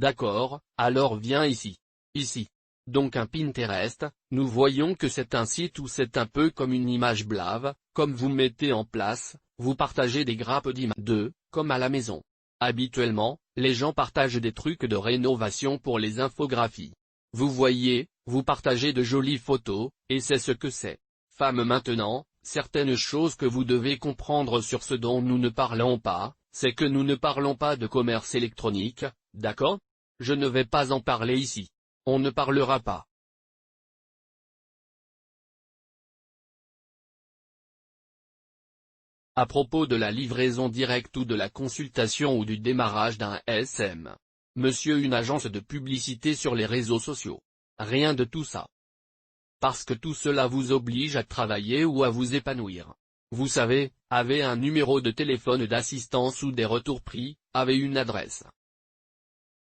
D'accord, alors viens ici. Ici. Donc un Pinterest, nous voyons que c'est un site où c'est un peu comme une image blave, comme vous mettez en place, vous partagez des grappes d'images, comme à la maison. Habituellement, les gens partagent des trucs de rénovation pour les infographies. Vous voyez, vous partagez de jolies photos, et c'est ce que c'est. Femme maintenant, certaines choses que vous devez comprendre sur ce dont nous ne parlons pas, c'est que nous ne parlons pas de commerce électronique, d'accord? Je ne vais pas en parler ici. On ne parlera pas. À propos de la livraison directe ou de la consultation ou du démarrage d'un SM. Monsieur une agence de publicité sur les réseaux sociaux. Rien de tout ça. Parce que tout cela vous oblige à travailler ou à vous épanouir. Vous savez, avez un numéro de téléphone d'assistance ou des retours pris, avez une adresse.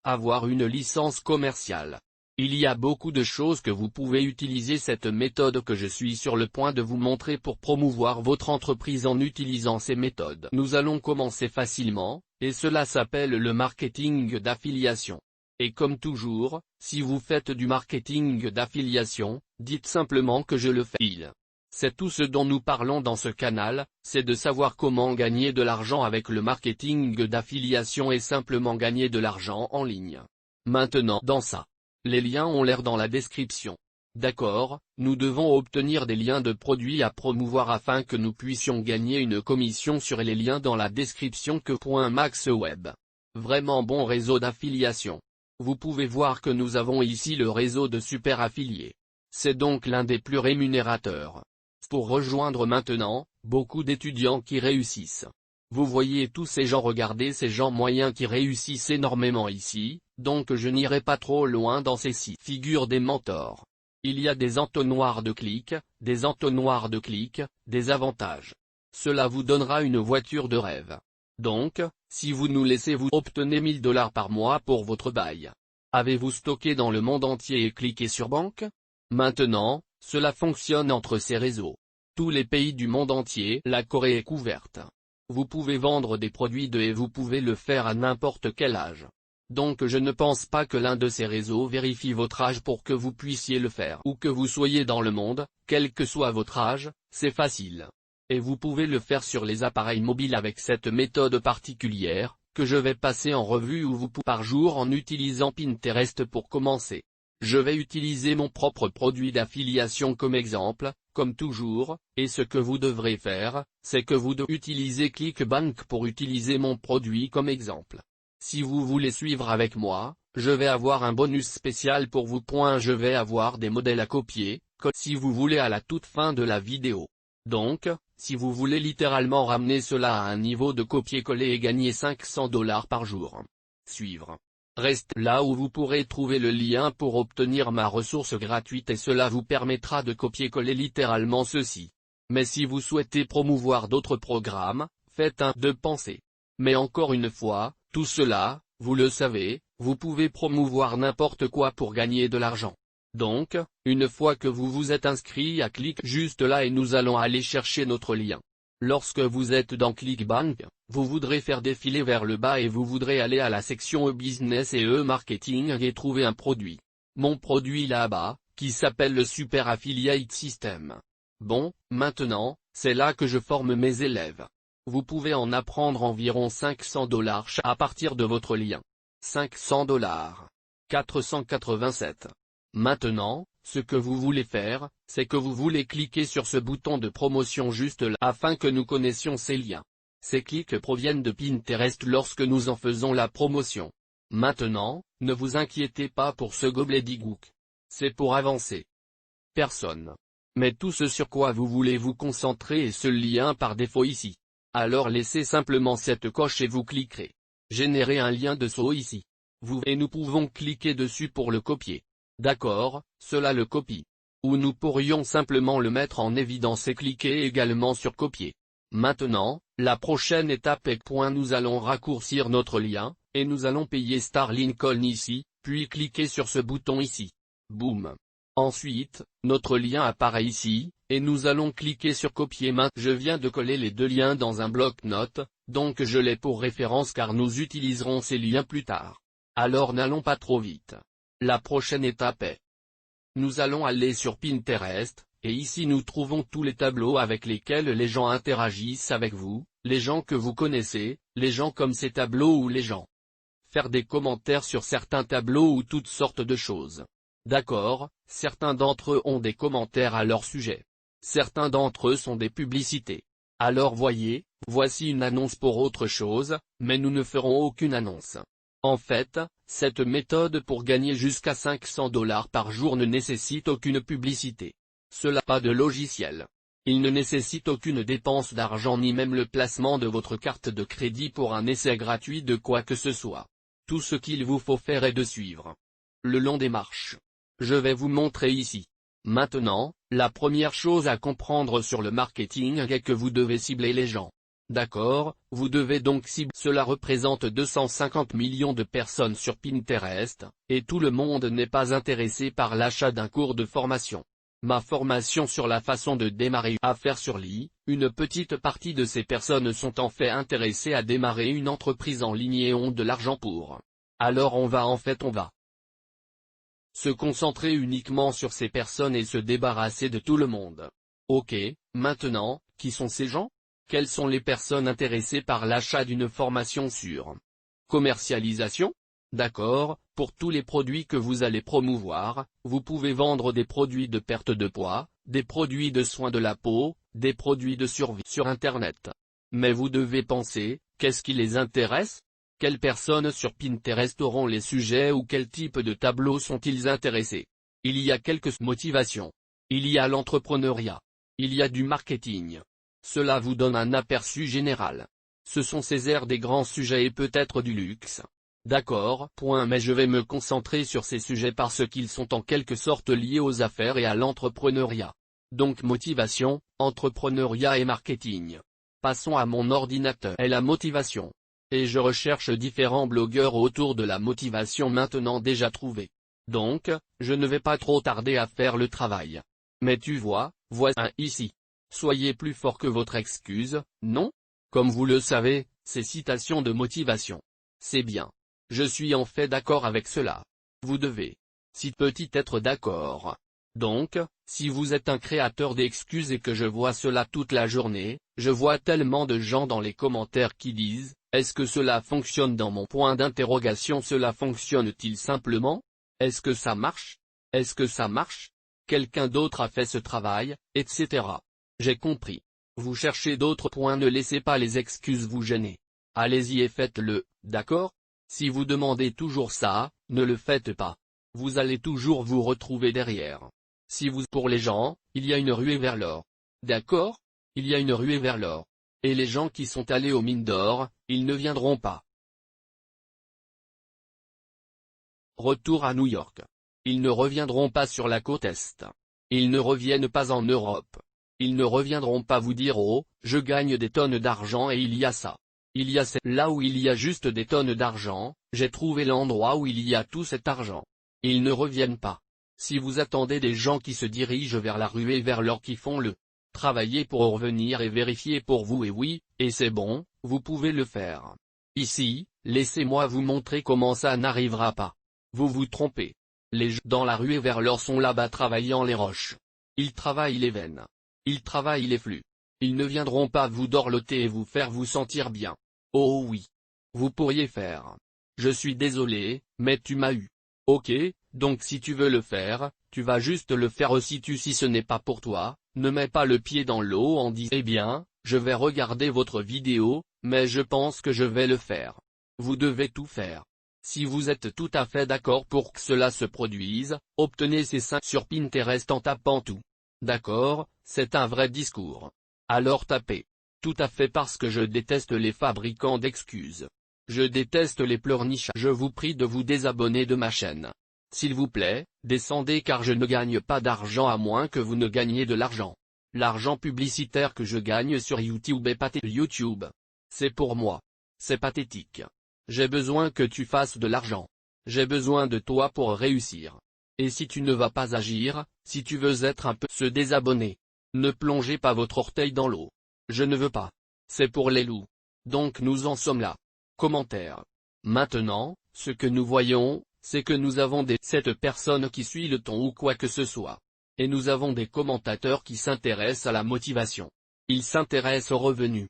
Avoir une licence commerciale. Il y a beaucoup de choses que vous pouvez utiliser cette méthode que je suis sur le point de vous montrer pour promouvoir votre entreprise en utilisant ces méthodes. Nous allons commencer facilement, et cela s'appelle le marketing d'affiliation. Et comme toujours, si vous faites du marketing d'affiliation, dites simplement que je le fais. C'est tout ce dont nous parlons dans ce canal, c'est de savoir comment gagner de l'argent avec le marketing d'affiliation et simplement gagner de l'argent en ligne. Maintenant dans ça. Les liens ont l'air dans la description. D'accord, nous devons obtenir des liens de produits à promouvoir afin que nous puissions gagner une commission sur les liens dans la description que .maxweb. Vraiment bon réseau d'affiliation. Vous pouvez voir que nous avons ici le réseau de super affiliés. C'est donc l'un des plus rémunérateurs. Pour rejoindre maintenant, beaucoup d'étudiants qui réussissent. Vous voyez tous ces gens, regardez ces gens moyens qui réussissent énormément ici, donc je n'irai pas trop loin dans ces sites. Figure des mentors. Il y a des entonnoirs de clics, des avantages. Cela vous donnera une voiture de rêve. Donc, si vous nous laissez vous obtenez 1000 $ par mois pour votre bail. Avez-vous stocké dans le monde entier et cliqué sur banque? Maintenant, cela fonctionne entre ces réseaux. Tous les pays du monde entier, la Corée est couverte. Vous pouvez vendre des produits et vous pouvez le faire à n'importe quel âge. Donc je ne pense pas que l'un de ces réseaux vérifie votre âge pour que vous puissiez le faire. Où que vous soyez dans le monde, quel que soit votre âge, c'est facile. Et vous pouvez le faire sur les appareils mobiles avec cette méthode particulière, que je vais passer en revue ou vous par jour en utilisant Pinterest pour commencer. Je vais utiliser mon propre produit d'affiliation comme exemple, comme toujours, et ce que vous devrez faire, c'est que vous devez utiliser ClickBank pour utiliser mon produit comme exemple. Si vous voulez suivre avec moi, je vais avoir un bonus spécial pour vous. Je vais avoir des modèles à copier, si vous voulez à la toute fin de la vidéo. Donc, si vous voulez littéralement ramener cela à un niveau de copier-coller et gagner 500 $ par jour. Suivre. Restez là où vous pourrez trouver le lien pour obtenir ma ressource gratuite et cela vous permettra de copier-coller littéralement ceci. Mais si vous souhaitez promouvoir d'autres programmes, faites un de pensée. Mais encore une fois, tout cela, vous le savez, vous pouvez promouvoir n'importe quoi pour gagner de l'argent. Donc, une fois que vous vous êtes inscrit à Click juste là et nous allons aller chercher notre lien. Lorsque vous êtes dans ClickBank, vous voudrez faire défiler vers le bas et vous voudrez aller à la section e-business et e-marketing et trouver un produit. Mon produit là-bas, qui s'appelle le Super Affiliate System. Bon, maintenant, c'est là que je forme mes élèves. Vous pouvez en apprendre environ 500 $ à partir de votre lien. 500 $. 487. Maintenant, ce que vous voulez faire, c'est que vous voulez cliquer sur ce bouton de promotion juste là afin que nous connaissions ces liens. Ces clics proviennent de Pinterest lorsque nous en faisons la promotion. Maintenant, ne vous inquiétez pas pour ce gobbledygook. C'est pour avancer. Personne. Mais tout ce sur quoi vous voulez vous concentrer est ce lien par défaut ici. Alors laissez simplement cette coche et vous cliquerez. Générer un lien de saut ici. Et nous pouvons cliquer dessus pour le copier. D'accord, cela le copie. Ou nous pourrions simplement le mettre en évidence et cliquer également sur copier. Maintenant, la prochaine étape est nous allons raccourcir notre lien, et nous allons payer Star Lincoln ici, puis cliquer sur ce bouton ici. Boum. Ensuite, notre lien apparaît ici, et nous allons cliquer sur copier maintenant. Je viens de coller les deux liens dans un bloc-notes, donc je l'ai pour référence car nous utiliserons ces liens plus tard. Alors n'allons pas trop vite. La prochaine étape est: nous allons aller sur Pinterest, et ici nous trouvons tous les tableaux avec lesquels les gens interagissent avec vous, les gens que vous connaissez, les gens comme ces tableaux ou les gens. Faire des commentaires sur certains tableaux ou toutes sortes de choses. D'accord, certains d'entre eux ont des commentaires à leur sujet. Certains d'entre eux sont des publicités. Alors voyez, voici une annonce pour autre chose, mais nous ne ferons aucune annonce. En fait, cette méthode pour gagner jusqu'à 500 $ par jour ne nécessite aucune publicité. Cela pas de logiciel. Il ne nécessite aucune dépense d'argent ni même le placement de votre carte de crédit pour un essai gratuit de quoi que ce soit. Tout ce qu'il vous faut faire est de suivre le long des marches. Je vais vous montrer ici. Maintenant, la première chose à comprendre sur le marketing est que vous devez cibler les gens. D'accord, vous devez donc cibler. Cela représente 250 millions de personnes sur Pinterest, et tout le monde n'est pas intéressé par l'achat d'un cours de formation. Ma formation sur la façon de démarrer à faire sur l'I, une petite partie de ces personnes sont en fait intéressées à démarrer une entreprise en ligne et ont de l'argent pour. Alors on va se concentrer uniquement sur ces personnes et se débarrasser de tout le monde. Ok, maintenant, qui sont ces gens? Quelles sont les personnes intéressées par l'achat d'une formation sur commercialisation? D'accord, pour tous les produits que vous allez promouvoir, vous pouvez vendre des produits de perte de poids, des produits de soins de la peau, des produits de survie sur Internet. Mais vous devez penser, qu'est-ce qui les intéresse? Quelles personnes sur Pinterest auront les sujets ou quel type de tableaux sont-ils intéressés? Il y a quelques motivations. Il y a l'entrepreneuriat. Il y a du marketing. Cela vous donne un aperçu général. Ce sont ces aires des grands sujets et peut-être du luxe. D'accord, mais je vais me concentrer sur ces sujets parce qu'ils sont en quelque sorte liés aux affaires et à l'entrepreneuriat. Donc motivation, entrepreneuriat et marketing. Passons à mon ordinateur et la motivation. Et je recherche différents blogueurs autour de la motivation maintenant déjà trouvés. Donc, je ne vais pas trop tarder à faire le travail. Mais tu vois, voici un ici. Soyez plus fort que votre excuse, non? Comme vous le savez, ces citations de motivation. C'est bien. Je suis en fait d'accord avec cela. Vous devez. Si petit être d'accord. Donc, si vous êtes un créateur d'excuses et que je vois cela toute la journée, je vois tellement de gens dans les commentaires qui disent, est-ce que cela fonctionne dans mon point d'interrogation? Cela fonctionne-t-il simplement? Est-ce que ça marche? Est-ce que ça marche? Quelqu'un d'autre a fait ce travail, etc. J'ai compris. Vous cherchez d'autres points, ne laissez pas les excuses vous gêner. Allez-y et faites-le, d'accord? Si vous demandez toujours ça, ne le faites pas. Vous allez toujours vous retrouver derrière. Si vous pour les gens, il y a une ruée vers l'or. D'accord? Il y a une ruée vers l'or. Et les gens qui sont allés aux mines d'or, ils ne viendront pas. Retour à New York. Ils ne reviendront pas sur la côte Est. Ils ne reviennent pas en Europe. Ils ne reviendront pas vous dire oh, je gagne des tonnes d'argent et il y a ça. Il y a là où il y a juste des tonnes d'argent, j'ai trouvé l'endroit où il y a tout cet argent. Ils ne reviennent pas. Si vous attendez des gens qui se dirigent vers la ruée vers l'or qui font le travailler pour revenir et vérifier pour vous et oui, et c'est bon, vous pouvez le faire. Ici, laissez-moi vous montrer comment ça n'arrivera pas. Vous vous trompez. Les gens dans la ruée vers l'or sont là-bas travaillant les roches. Ils travaillent les veines. Ils travaillent les flux. Ils ne viendront pas vous dorloter et vous faire vous sentir bien. Oh oui. Vous pourriez faire. Je suis désolé, mais tu m'as eu. Ok, donc si tu veux le faire, tu vas juste le faire aussi. Si ce n'est pas pour toi, ne mets pas le pied dans l'eau en disant eh bien, je vais regarder votre vidéo, mais je pense que je vais le faire. Vous devez tout faire. Si vous êtes tout à fait d'accord pour que cela se produise, obtenez ces 5 sur Pinterest en tapant tout. D'accord, c'est un vrai discours. Alors tapez. Tout à fait parce que je déteste les fabricants d'excuses. Je déteste les pleurniches. Je vous prie de vous désabonner de ma chaîne. S'il vous plaît, descendez car je ne gagne pas d'argent à moins que vous ne gagniez de l'argent. L'argent publicitaire que je gagne sur YouTube est pathétique. YouTube. C'est pour moi. C'est pathétique. J'ai besoin que tu fasses de l'argent. J'ai besoin de toi pour réussir. Et si tu ne vas pas agir, si tu veux être un peu se désabonner. Ne plongez pas votre orteil dans l'eau. Je ne veux pas. C'est pour les loups. Donc nous en sommes là. Commentaire. Maintenant, Ce que nous voyons, c'est que nous avons cette personne qui suit le ton ou quoi que ce soit. Et nous avons des commentateurs qui s'intéressent à la motivation. Ils s'intéressent aux revenus.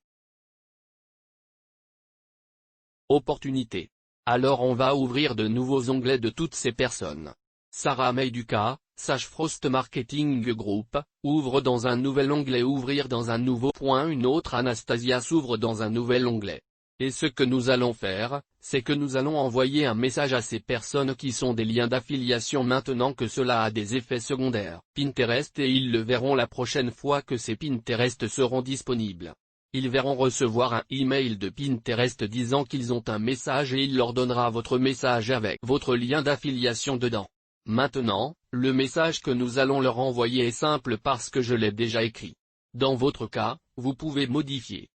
Opportunités. Alors on va ouvrir de nouveaux onglets de toutes ces personnes. Sarah Meiduka, Sage Frost Marketing Group, ouvre dans un nouvel onglet. Ouvrir dans un nouveau point. Une autre Anastasia s'ouvre dans un nouvel onglet. Et ce que nous allons faire, c'est que nous allons envoyer un message à ces personnes qui sont des liens d'affiliation maintenant que cela a des effets secondaires. Pinterest et ils le verront la prochaine fois que ces Pinterest seront disponibles. Ils verront recevoir un email de Pinterest disant qu'ils ont un message et il leur donnera votre message avec votre lien d'affiliation dedans. Maintenant, le message que nous allons leur envoyer est simple parce que je l'ai déjà écrit. Dans votre cas, vous pouvez modifier.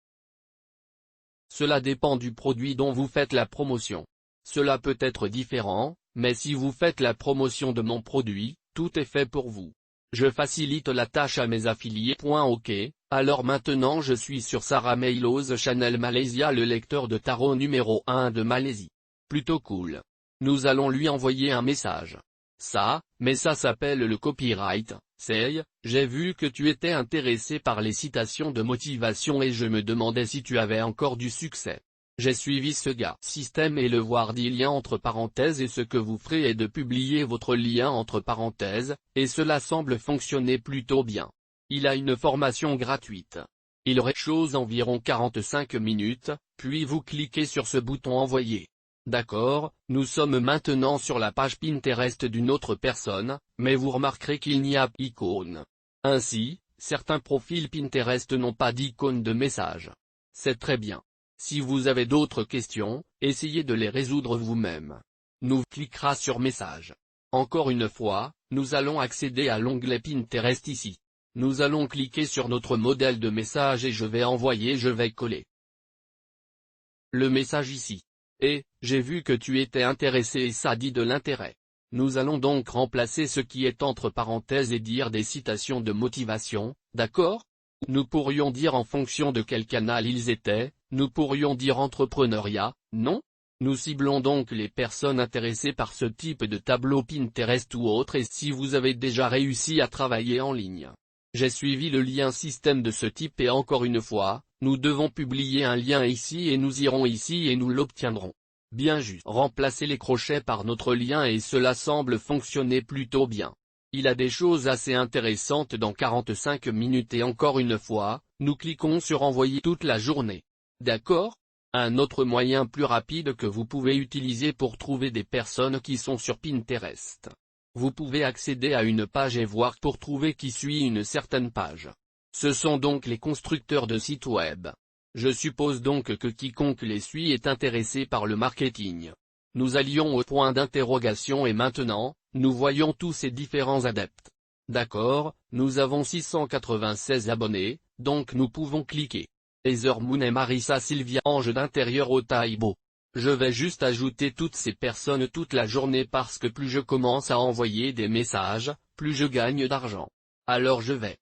Cela dépend du produit dont vous faites la promotion. Cela peut être différent, mais si vous faites la promotion de mon produit, tout est fait pour vous. Je facilite la tâche à mes affiliés. OK, alors maintenant je suis sur Sarah Meilo's Channel Malaysia, le lecteur de tarot numéro 1 de Malaisie. Plutôt cool. Nous allons lui envoyer un message. Mais ça s'appelle le copyright. C'est, j'ai vu que tu étais intéressé par les citations de motivation et je me demandais si tu avais encore du succès. J'ai suivi ce gars. Système et le voir dit lien entre parenthèses et ce que vous ferez est de publier votre lien entre parenthèses, et cela semble fonctionner plutôt bien. Il a une formation gratuite. Il chose environ 45 minutes, puis vous cliquez sur ce bouton envoyer. D'accord, nous sommes maintenant sur la page Pinterest d'une autre personne, mais vous remarquerez qu'il n'y a pas d'icône. Ainsi, certains profils Pinterest n'ont pas d'icône de message. C'est très bien. Si vous avez d'autres questions, essayez de les résoudre vous-même. Nous cliquera sur message. Encore une fois, nous allons accéder à l'onglet Pinterest ici. Nous allons cliquer sur notre modèle de message et je vais coller le message ici. Et, j'ai vu que tu étais intéressé et ça dit de l'intérêt. Nous allons donc remplacer ce qui est entre parenthèses et dire des citations de motivation, d'accord? Nous pourrions dire en fonction de quel canal ils étaient, nous pourrions dire entrepreneuriat, non? Nous ciblons donc les personnes intéressées par ce type de tableau Pinterest ou autre et si vous avez déjà réussi à travailler en ligne. J'ai suivi le lien système de ce type et encore une fois, nous devons publier un lien ici et nous irons ici et nous l'obtiendrons. Bien juste. Remplacer les crochets par notre lien et cela semble fonctionner plutôt bien. Il a des choses assez intéressantes dans 45 minutes et encore une fois, nous cliquons sur envoyer toute la journée. D'accord? Un autre moyen plus rapide que vous pouvez utiliser pour trouver des personnes qui sont sur Pinterest. Vous pouvez accéder à une page et voir pour trouver qui suit une certaine page. Ce sont donc les constructeurs de sites web. Je suppose donc que quiconque les suit est intéressé par le marketing. Nous allions au point d'interrogation et maintenant, nous voyons tous ces différents adeptes. D'accord, nous avons 696 abonnés, donc nous pouvons cliquer. Heather Moon et Marissa Sylvia Ange d'intérieur au Taïbo. Je vais juste ajouter toutes ces personnes toute la journée parce que plus je commence à envoyer des messages, plus je gagne d'argent. Alors je vais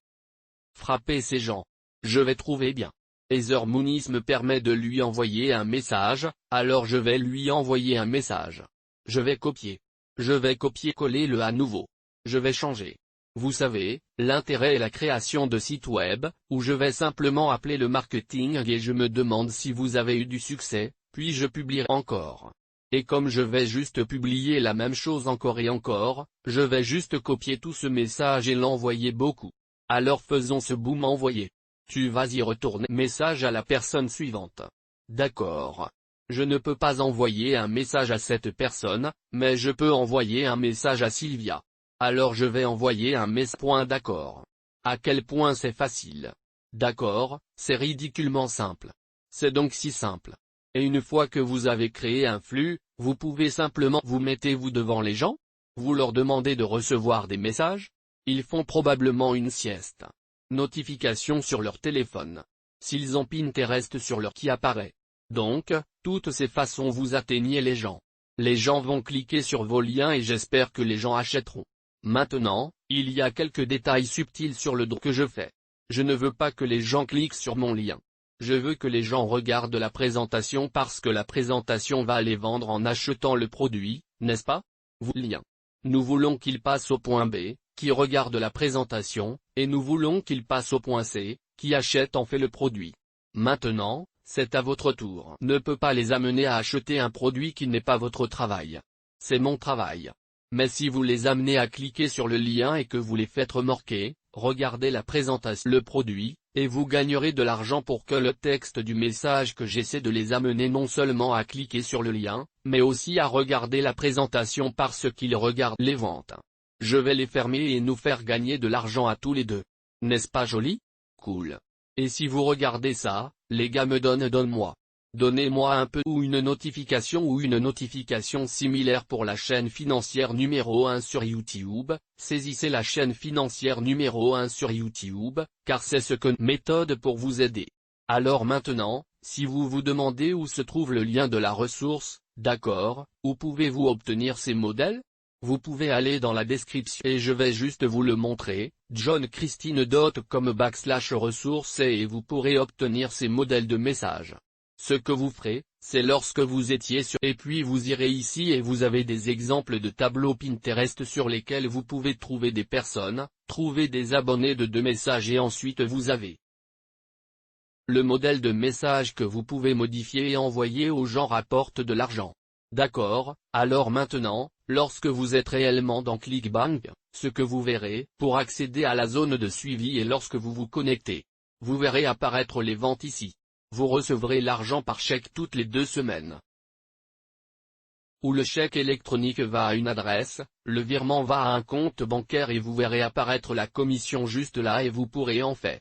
frapper ces gens. Je vais trouver bien. Heather Moonis me permet de lui envoyer un message, alors je vais lui envoyer un message. Je vais copier. Je vais copier-coller le à nouveau. Je vais changer. Vous savez, l'intérêt est la création de sites web, où je vais simplement appeler le marketing et je me demande si vous avez eu du succès. Puis je publierai encore. Et comme je vais juste publier la même chose encore et encore, je vais juste copier tout ce message et l'envoyer beaucoup. Alors faisons ce boom envoyer. Tu vas y retourner message à la personne suivante. D'accord. Je ne peux pas envoyer un message à cette personne, mais je peux envoyer un message à Sylvia. Alors je vais envoyer un message. D'accord. À quel point c'est facile. D'accord, c'est ridiculement simple. C'est donc si simple. Et une fois que vous avez créé un flux, vous pouvez simplement vous mettez-vous devant les gens? Vous leur demandez de recevoir des messages? Ils font probablement une sieste. Notification sur leur téléphone. S'ils ont Pinterest sur leur qui apparaît. Donc, toutes ces façons vous atteignez les gens. Les gens vont cliquer sur vos liens et j'espère que les gens achèteront. Maintenant, il y a quelques détails subtils sur le dos que je fais. Je ne veux pas que les gens cliquent sur mon lien. Je veux que les gens regardent la présentation parce que la présentation va les vendre en achetant le produit, n'est-ce pas? Vous lien. Nous voulons qu'ils passent au point B, qui regarde la présentation, et nous voulons qu'ils passent au point C, qui achète en fait le produit. Maintenant, c'est à votre tour. Ne peut pas les amener à acheter un produit qui n'est pas votre travail. C'est mon travail. Mais si vous les amenez à cliquer sur le lien et que vous les faites remorquer, regardez la présentation, le produit, et vous gagnerez de l'argent pour que le texte du message que j'essaie de les amener non seulement à cliquer sur le lien, mais aussi à regarder la présentation parce qu'ils regardent les ventes. Je vais les fermer et nous faire gagner de l'argent à tous les deux. N'est-ce pas joli? Cool. Et si vous regardez ça, les gars me donne-moi. Donnez-moi un peu ou une notification similaire pour la chaîne financière numéro 1 sur YouTube, saisissez la chaîne financière numéro 1 sur YouTube, car c'est ce que méthode pour vous aider. Alors maintenant, si vous vous demandez où se trouve le lien de la ressource, d'accord, où pouvez-vous obtenir ces modèles? Vous pouvez aller dans la description et je vais juste vous le montrer, johnchristine.com/ressources et vous pourrez obtenir ces modèles de messages. Ce que vous ferez, c'est lorsque vous étiez sur et puis vous irez ici et vous avez des exemples de tableaux Pinterest sur lesquels vous pouvez trouver des personnes, trouver des abonnés de deux messages et ensuite vous avez le modèle de message que vous pouvez modifier et envoyer aux gens rapporte de l'argent. D'accord, alors maintenant, lorsque vous êtes réellement dans ClickBank, ce que vous verrez, pour accéder à la zone de suivi et lorsque vous vous connectez, vous verrez apparaître les ventes ici. Vous recevrez l'argent par chèque toutes les 2 semaines. Où le chèque électronique va à une adresse, le virement va à un compte bancaire et vous verrez apparaître la commission juste là et vous pourrez en fait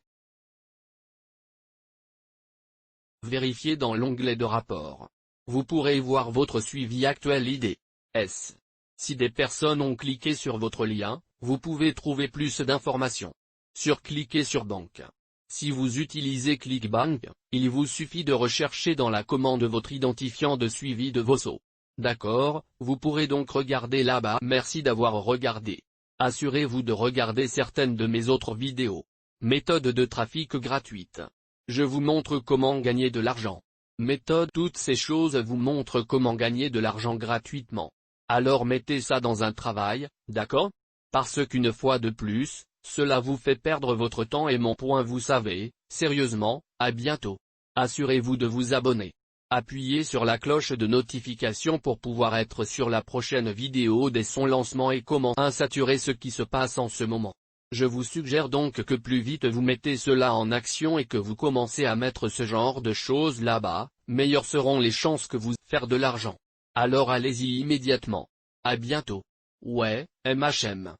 vérifier dans l'onglet de rapport. Vous pourrez voir votre suivi actuel IDS. Si des personnes ont cliqué sur votre lien, vous pouvez trouver plus d'informations. Cliquez sur banque. Si vous utilisez ClickBank, il vous suffit de rechercher dans la commande votre identifiant de suivi de vos sauts. D'accord, vous pourrez donc regarder là-bas. Merci d'avoir regardé. Assurez-vous de regarder certaines de mes autres vidéos. Méthode de trafic gratuite. Je vous montre comment gagner de l'argent. Méthode, toutes ces choses vous montrent comment gagner de l'argent gratuitement. Alors mettez ça dans un travail, d'accord? Parce qu'une fois de plus, cela vous fait perdre votre temps et mon point vous savez, sérieusement, à bientôt. Assurez-vous de vous abonner. Appuyez sur la cloche de notification pour pouvoir être sur la prochaine vidéo dès son lancement et comment insaturer ce qui se passe en ce moment. Je vous suggère donc que plus vite vous mettez cela en action et que vous commencez à mettre ce genre de choses là-bas, meilleures seront les chances que vous faire de l'argent. Alors allez-y immédiatement. À bientôt. Ouais, MHM.